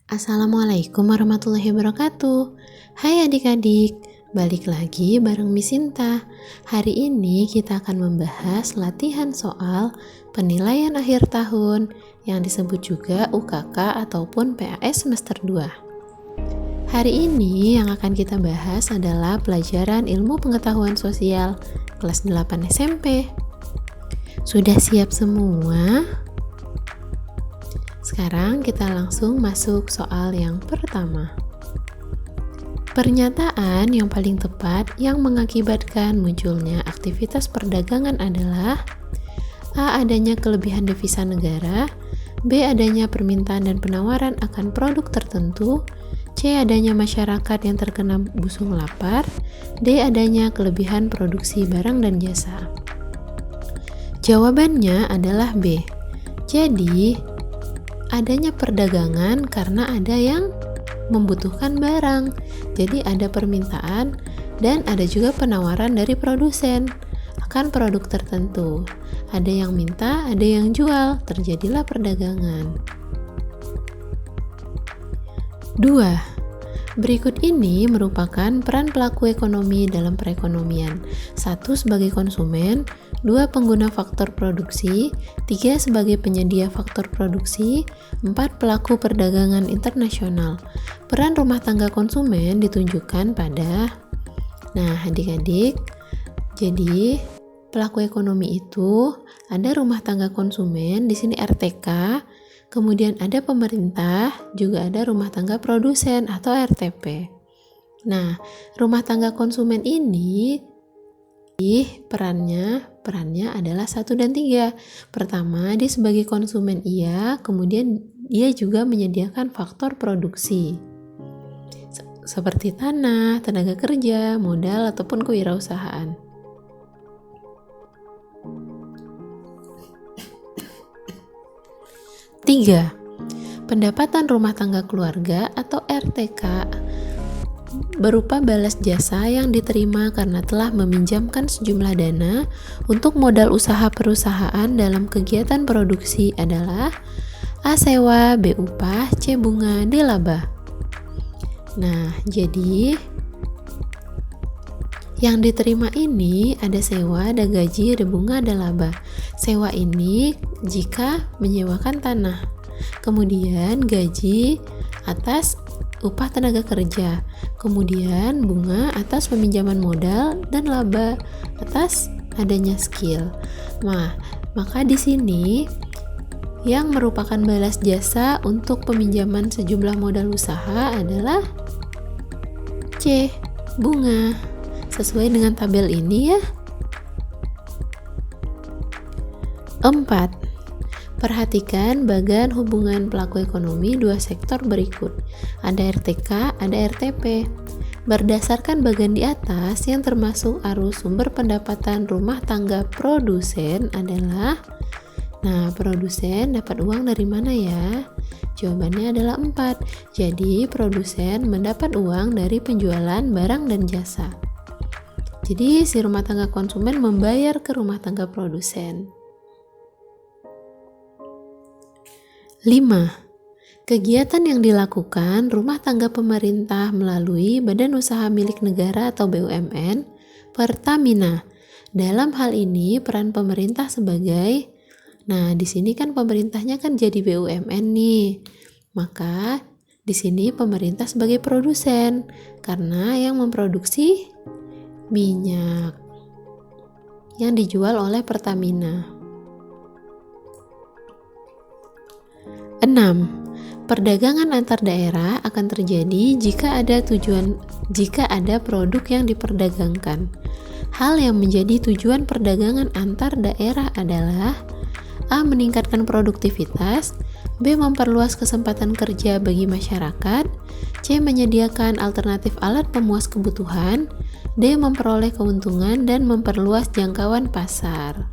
Assalamualaikum warahmatullahi wabarakatuh. Hai adik-adik, balik lagi bareng Miss Sinta. Hari ini kita akan membahas latihan soal penilaian akhir tahun yang disebut juga UKK ataupun PAS semester 2. Hari ini yang akan kita bahas adalah pelajaran ilmu pengetahuan sosial kelas 8 SMP. Sudah siap semua? Sekarang kita langsung masuk soal yang pertama. Pernyataan yang paling tepat yang mengakibatkan munculnya aktivitas perdagangan adalah A. Adanya kelebihan devisa negara, B. Adanya permintaan dan penawaran akan produk tertentu, C. Adanya masyarakat yang terkena busung lapar, D. Adanya kelebihan produksi barang dan jasa. Jawabannya adalah B. Jadi, adanya perdagangan karena ada yang membutuhkan barang. Jadi ada permintaan dan ada juga penawaran dari produsen akan produk tertentu. Ada yang minta, ada yang jual. Terjadilah perdagangan. 2. Berikut ini merupakan peran pelaku ekonomi dalam perekonomian. 1. Sebagai konsumen, 2. Pengguna faktor produksi, 3. Sebagai penyedia faktor produksi, 4. Pelaku perdagangan internasional. Peran rumah tangga konsumen ditunjukkan pada adik-adik, jadi pelaku ekonomi itu ada rumah tangga konsumen, di sini RTK, kemudian ada pemerintah, juga ada rumah tangga produsen atau RTP. Nah, rumah tangga konsumen ini perannya adalah 1 dan 3. Pertama, dia sebagai konsumen kemudian dia juga menyediakan faktor produksi seperti tanah, tenaga kerja, modal, ataupun kewirausahaan. Tiga, pendapatan rumah tangga keluarga atau RTK berupa balas jasa yang diterima karena telah meminjamkan sejumlah dana untuk modal usaha perusahaan dalam kegiatan produksi adalah A. Sewa, B. Upah, C. Bunga, D. Laba. Nah, jadi yang diterima ini ada sewa, ada gaji, ada bunga, ada laba. Sewa ini jika menyewakan tanah. Kemudian gaji atas upah tenaga kerja. Kemudian bunga atas peminjaman modal dan laba atas adanya skill. Nah, maka di sini yang merupakan balas jasa untuk peminjaman sejumlah modal usaha adalah C. Bunga. Sesuai dengan tabel ini ya. 4. Perhatikan bagan hubungan pelaku ekonomi 2 sektor berikut. Ada RTK, ada RTP. Berdasarkan bagan di atas yang termasuk arus sumber pendapatan rumah tangga produsen adalah produsen dapat uang dari mana ya? Jawabannya adalah 4. Jadi, produsen mendapat uang dari penjualan barang dan jasa. Jadi, si rumah tangga konsumen membayar ke rumah tangga produsen. 5. Kegiatan yang dilakukan rumah tangga pemerintah melalui Badan Usaha Milik Negara atau BUMN, Pertamina. Dalam hal ini, peran pemerintah sebagai di sini kan pemerintahnya kan jadi BUMN nih. Maka di sini pemerintah sebagai produsen karena yang memproduksi minyak yang dijual oleh Pertamina. 6. Perdagangan antar daerah akan terjadi jika ada produk yang diperdagangkan. Hal yang menjadi tujuan perdagangan antar daerah adalah A. Meningkatkan produktivitas, B. Memperluas kesempatan kerja bagi masyarakat, C. Menyediakan alternatif alat pemuas kebutuhan, D. Memperoleh keuntungan dan memperluas jangkauan pasar.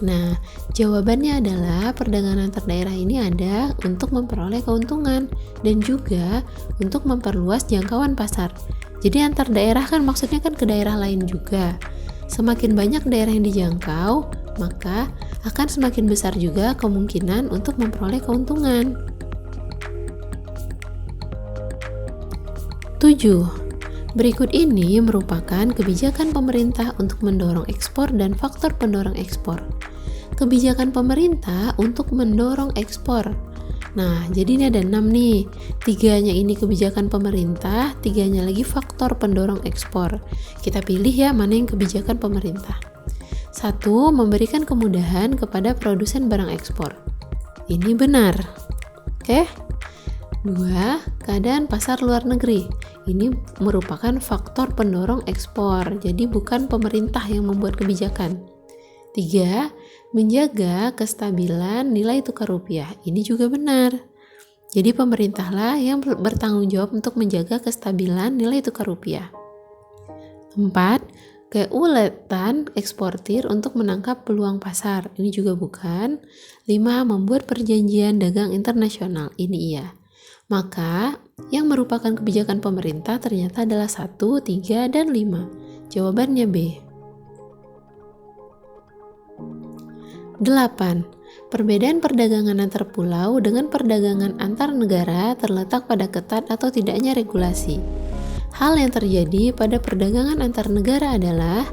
Nah, jawabannya adalah perdagangan antar daerah ini ada untuk memperoleh keuntungan dan juga untuk memperluas jangkauan pasar. Jadi antar daerah kan maksudnya kan ke daerah lain juga. Semakin banyak daerah yang dijangkau, maka akan semakin besar juga kemungkinan untuk memperoleh keuntungan. Berikut ini merupakan kebijakan pemerintah untuk mendorong ekspor dan faktor pendorong ekspor. Kebijakan pemerintah untuk mendorong ekspor. Nah, jadi ini ada 6 nih. 3-nya ini kebijakan pemerintah, 3-nya lagi faktor pendorong ekspor. Kita pilih ya mana yang kebijakan pemerintah. 1. Memberikan kemudahan kepada produsen barang ekspor. Ini benar. Oke. 2. Keadaan pasar luar negeri. Ini merupakan faktor pendorong ekspor, jadi bukan pemerintah yang membuat kebijakan. 3. Menjaga kestabilan nilai tukar rupiah. Ini juga benar. Jadi pemerintahlah yang bertanggung jawab untuk menjaga kestabilan nilai tukar rupiah. 4. Keuletan eksportir untuk menangkap peluang pasar. Ini juga bukan. 5. Membuat perjanjian dagang internasional. Ini iya. Maka, yang merupakan kebijakan pemerintah ternyata adalah 1, 3, dan 5. Jawabannya B. 8. Perbedaan perdagangan antar pulau dengan perdagangan antar negara terletak pada ketat atau tidaknya regulasi. Hal yang terjadi pada perdagangan antar negara adalah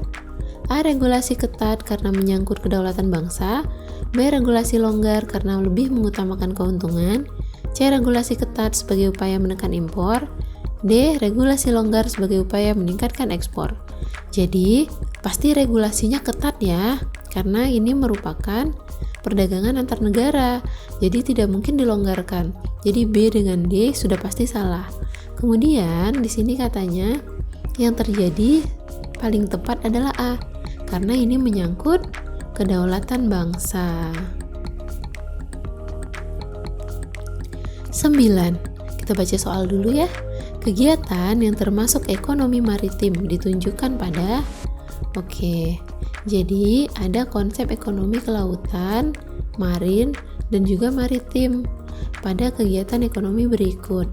A. Regulasi ketat karena menyangkut kedaulatan bangsa. B. Regulasi longgar karena lebih mengutamakan keuntungan. C. Regulasi ketat sebagai upaya menekan impor. D. Regulasi longgar sebagai upaya meningkatkan ekspor. Jadi, pasti regulasinya ketat ya, karena ini merupakan perdagangan antar negara. Jadi tidak mungkin dilonggarkan. Jadi B dengan D sudah pasti salah. Kemudian di sini katanya yang terjadi paling tepat adalah A, karena ini menyangkut kedaulatan bangsa. 9. Kita baca soal dulu ya. Kegiatan yang termasuk ekonomi maritim ditunjukkan pada jadi ada konsep ekonomi kelautan, marin, dan juga maritim pada kegiatan ekonomi berikut.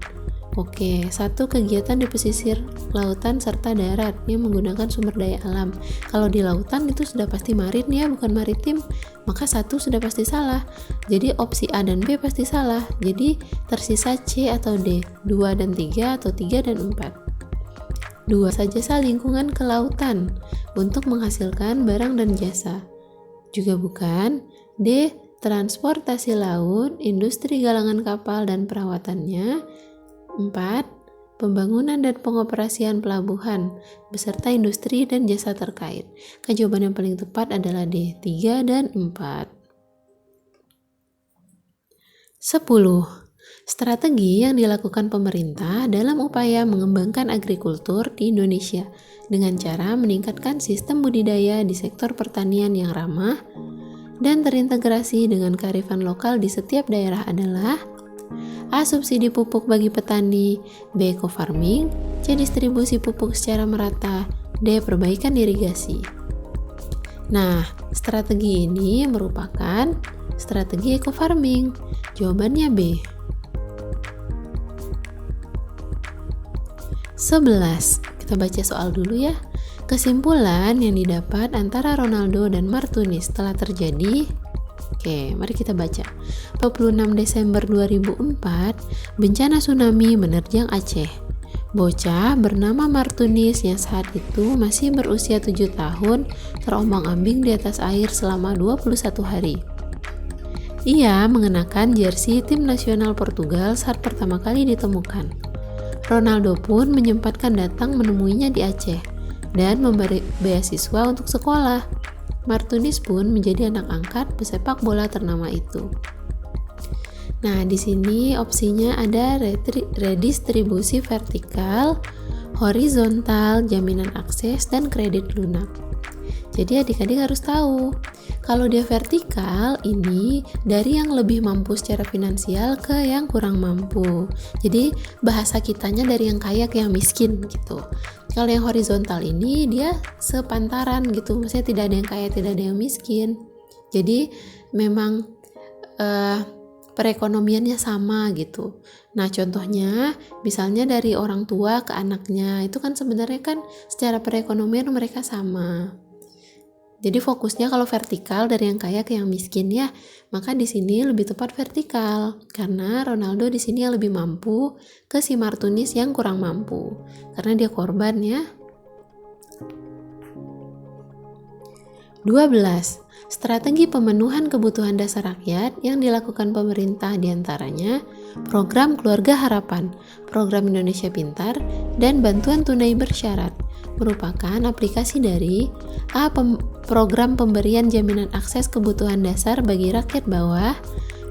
1. Kegiatan di pesisir lautan serta darat yang menggunakan sumber daya alam. Kalau di lautan itu sudah pasti marin ya, bukan maritim. Maka 1 sudah pasti salah. Jadi opsi A dan B pasti salah. Jadi tersisa C atau D, 2 dan 3 atau 3 dan 4. 2. Jasa lingkungan kelautan untuk menghasilkan barang dan jasa. Juga bukan. D. Transportasi laut, industri galangan kapal dan perawatannya. 4. Pembangunan dan pengoperasian pelabuhan beserta industri dan jasa terkait. Jawaban yang paling tepat adalah D, 3 dan 4. 10. Strategi yang dilakukan pemerintah dalam upaya mengembangkan agrikultur di Indonesia dengan cara meningkatkan sistem budidaya di sektor pertanian yang ramah dan terintegrasi dengan kearifan lokal di setiap daerah adalah A. Subsidi pupuk bagi petani. B. Co-farming. C. Distribusi pupuk secara merata. D. Perbaikan irigasi. Nah, strategi ini merupakan strategi eco-farming. Jawabannya B. 11. Kita baca soal dulu ya. Kesimpulan yang didapat antara Ronaldo dan Martunis telah terjadi. Mari kita baca. 26 Desember 2004, bencana tsunami menerjang Aceh. Bocah bernama Martunis yang saat itu masih berusia 7 tahun terombang-ambing di atas air selama 21 hari. Ia mengenakan jersey tim nasional Portugal saat pertama kali ditemukan. Ronaldo pun menyempatkan datang menemuinya di Aceh dan memberi beasiswa untuk sekolah. Martunis pun menjadi anak angkat pesepak bola ternama itu. Nah, di sini opsinya ada redistribusi vertikal, horizontal, jaminan akses, dan kredit lunak. Jadi adik-adik harus tahu, kalau dia vertikal ini dari yang lebih mampu secara finansial ke yang kurang mampu. Jadi bahasa kitanya dari yang kaya ke yang miskin gitu. Kalau yang horizontal ini dia sepantaran gitu, maksudnya tidak ada yang kaya, tidak ada yang miskin. Jadi memang perekonomiannya sama gitu. Nah, contohnya misalnya dari orang tua ke anaknya, itu kan sebenarnya kan secara perekonomian mereka sama. Jadi fokusnya kalau vertikal dari yang kaya ke yang miskin ya, maka di sini lebih tepat vertikal karena Ronaldo di sini yang lebih mampu ke si Martunis yang kurang mampu karena dia korban ya. 12. Strategi pemenuhan kebutuhan dasar rakyat yang dilakukan pemerintah diantaranya program Keluarga Harapan, program Indonesia Pintar, dan bantuan tunai bersyarat merupakan aplikasi dari A. Program pemberian jaminan akses kebutuhan dasar bagi rakyat bawah,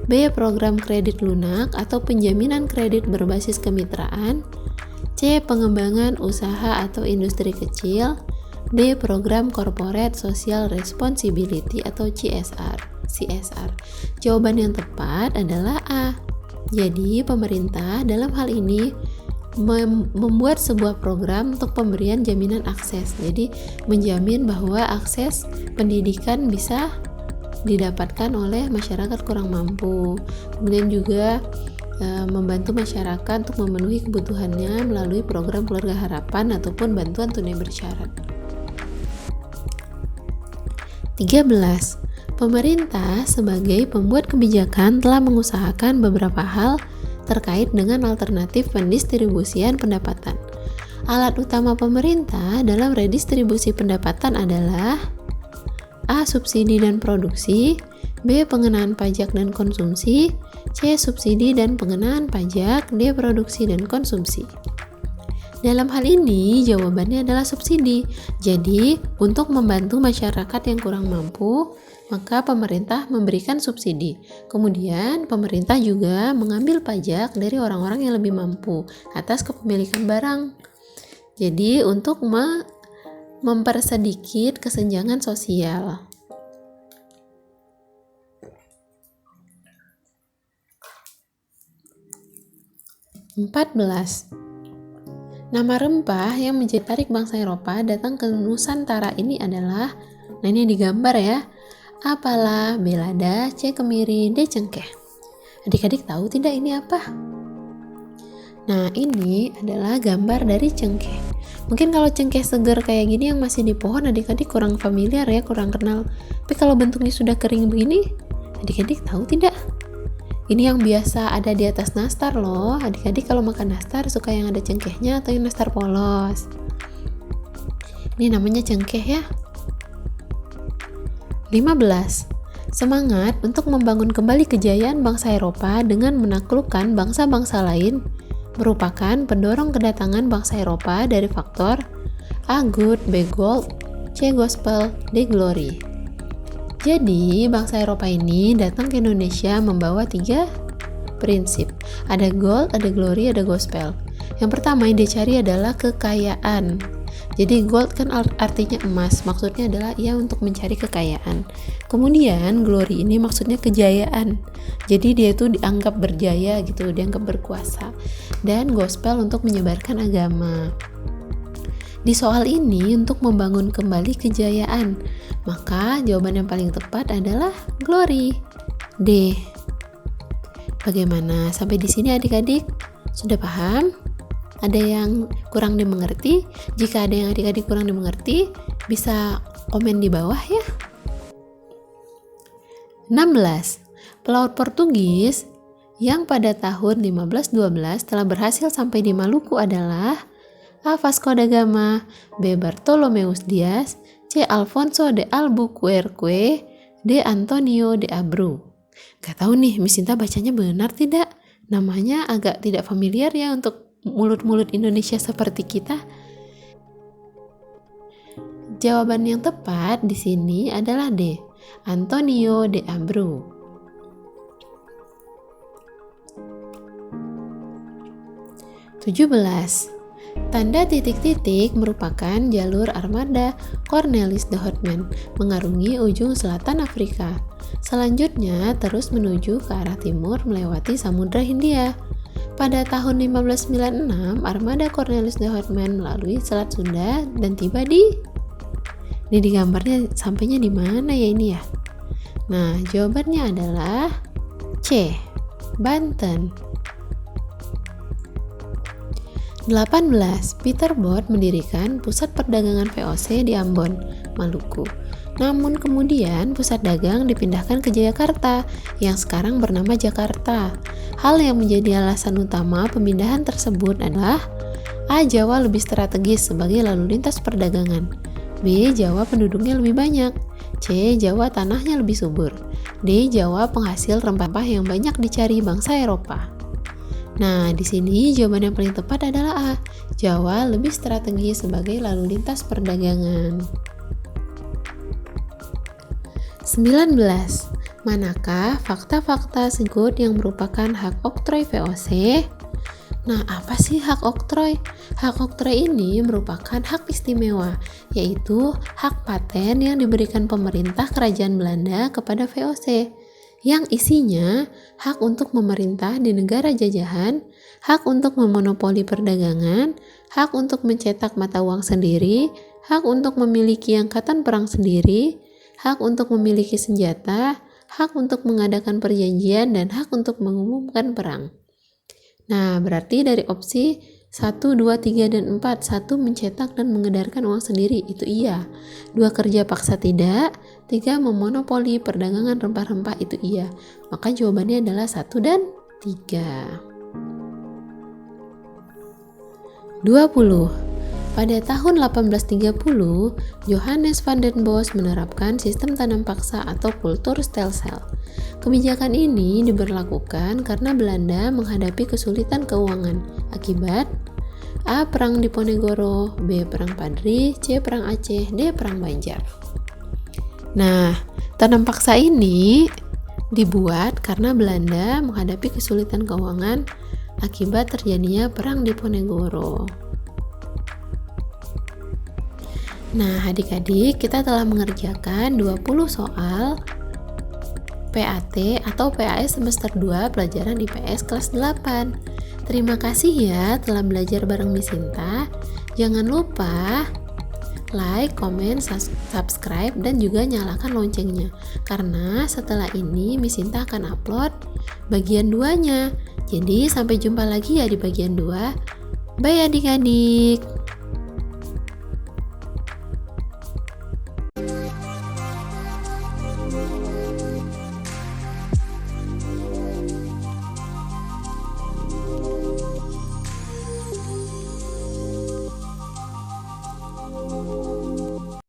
B. Program kredit lunak atau penjaminan kredit berbasis kemitraan, C. Pengembangan usaha atau industri kecil, D. Program Corporate Social Responsibility atau CSR. Jawaban yang tepat adalah A. Jadi pemerintah dalam hal ini membuat sebuah program untuk pemberian jaminan akses. Jadi menjamin bahwa akses pendidikan bisa didapatkan oleh masyarakat kurang mampu. Kemudian juga membantu masyarakat untuk memenuhi kebutuhannya melalui program Keluarga Harapan ataupun bantuan tunai bersyarat. 13. Pemerintah sebagai pembuat kebijakan telah mengusahakan beberapa hal terkait dengan alternatif pendistribusian pendapatan. Alat utama pemerintah dalam redistribusi pendapatan adalah A. Subsidi dan produksi, B. Pengenaan pajak dan konsumsi, C. Subsidi dan pengenaan pajak, D. Produksi dan konsumsi. Dalam hal ini jawabannya adalah subsidi. Jadi untuk membantu masyarakat yang kurang mampu, maka pemerintah memberikan subsidi. Kemudian pemerintah juga mengambil pajak dari orang-orang yang lebih mampu atas kepemilikan barang. Jadi untuk mempersedikit kesenjangan sosial. 14. Nama rempah yang menjadi tarik bangsa Eropa datang ke Nusantara ini adalah, nah ini digambar ya, A. Pala, B. Lada, C. Kemiri, D. Cengkeh. Adik-adik tahu tidak ini apa? Nah ini adalah gambar dari cengkeh. Mungkin kalau cengkeh segar kayak gini yang masih di pohon adik-adik kurang familiar ya, kurang kenal. Tapi kalau bentuknya sudah kering begini, adik-adik tahu tidak? Ini yang biasa ada di atas nastar loh. Adik-adik kalau makan nastar suka yang ada cengkehnya atau yang nastar polos. Ini namanya cengkeh ya. 15. Semangat untuk membangun kembali kejayaan bangsa Eropa dengan menaklukkan bangsa-bangsa lain merupakan pendorong kedatangan bangsa Eropa dari faktor A. Good, B. Gold, C. Gospel, D. Glory. Jadi bangsa Eropa ini datang ke Indonesia membawa 3 prinsip. Ada gold, ada glory, ada gospel. Yang pertama yang dicari adalah kekayaan. Jadi gold kan artinya emas, maksudnya adalah ia untuk mencari kekayaan. Kemudian glory ini maksudnya kejayaan. Jadi dia itu dianggap berjaya gitu, dianggap berkuasa. Dan gospel untuk menyebarkan agama. Di soal ini untuk membangun kembali kejayaan, maka jawaban yang paling tepat adalah glory. D. Bagaimana? Sampai di sini adik-adik sudah paham? Ada yang kurang dimengerti? Jika ada yang adik-adik kurang dimengerti, bisa komen di bawah ya. 16. Pelaut Portugis yang pada tahun 1512 telah berhasil sampai di Maluku adalah A. Vasco da Gama, B. Bartolomeus Dias, C. Alfonso de Albuquerque, D. Antonio de Abreu. Gak tahu nih, Miss Sinta bacanya benar tidak? Namanya agak tidak familiar ya untuk mulut-mulut Indonesia seperti kita. Jawaban yang tepat di sini adalah D. Antonio de Abreu. 17. Tanda titik-titik merupakan jalur armada Cornelis de Houtman mengarungi ujung selatan Afrika. Selanjutnya terus menuju ke arah timur melewati Samudra Hindia. Pada tahun 1596, armada Cornelis de Houtman melalui Selat Sunda dan tiba di gambarnya sampainya di mana ya ini ya? Nah, jawabannya adalah C. Banten. 18. Peter Both mendirikan pusat perdagangan VOC di Ambon, Maluku. Namun kemudian pusat dagang dipindahkan ke Jayakarta yang sekarang bernama Jakarta. Hal yang menjadi alasan utama pemindahan tersebut adalah A. Jawa lebih strategis sebagai lalu lintas perdagangan. B. Jawa penduduknya lebih banyak. C. Jawa tanahnya lebih subur. D. Jawa penghasil rempah-rempah yang banyak dicari bangsa Eropa. Nah, di sini jawaban yang paling tepat adalah A. Jawa lebih strategis sebagai lalu lintas perdagangan. 19. Manakah fakta-fakta tersebut yang merupakan hak oktroy VOC? Nah, apa sih hak oktroy? Hak oktroy ini merupakan hak istimewa, yaitu hak paten yang diberikan pemerintah Kerajaan Belanda kepada VOC, yang isinya hak untuk memerintah di negara jajahan, hak untuk memonopoli perdagangan, hak untuk mencetak mata uang sendiri, hak untuk memiliki angkatan perang sendiri, hak untuk memiliki senjata, hak untuk mengadakan perjanjian, dan hak untuk mengumumkan perang. Nah, berarti dari opsi 1, 2, 3, dan 4, 1 mencetak dan mengedarkan uang sendiri, itu iya. 2 kerja paksa tidak. 3 memonopoli perdagangan rempah-rempah, itu iya. Maka jawabannya adalah 1 dan 3. 20. Pada tahun 1830, Johannes van den Bos menerapkan sistem tanam paksa atau kultur stelsel. Kebijakan ini diberlakukan karena Belanda menghadapi kesulitan keuangan akibat A. Perang Diponegoro, B. Perang Padri, C. Perang Aceh, D. Perang Banjar. Nah, tanam paksa ini dibuat karena Belanda menghadapi kesulitan keuangan akibat terjadinya Perang Diponegoro. Nah, adik-adik, kita telah mengerjakan 20 soal PAT atau PAS semester 2 pelajaran IPS kelas 8. Terima kasih ya telah belajar bareng Miss Sinta. Jangan lupa like, komen, subscribe, dan juga nyalakan loncengnya. Karena setelah ini Miss Sinta akan upload bagian 2-nya. Jadi sampai jumpa lagi ya di bagian 2. Bye adik-adik.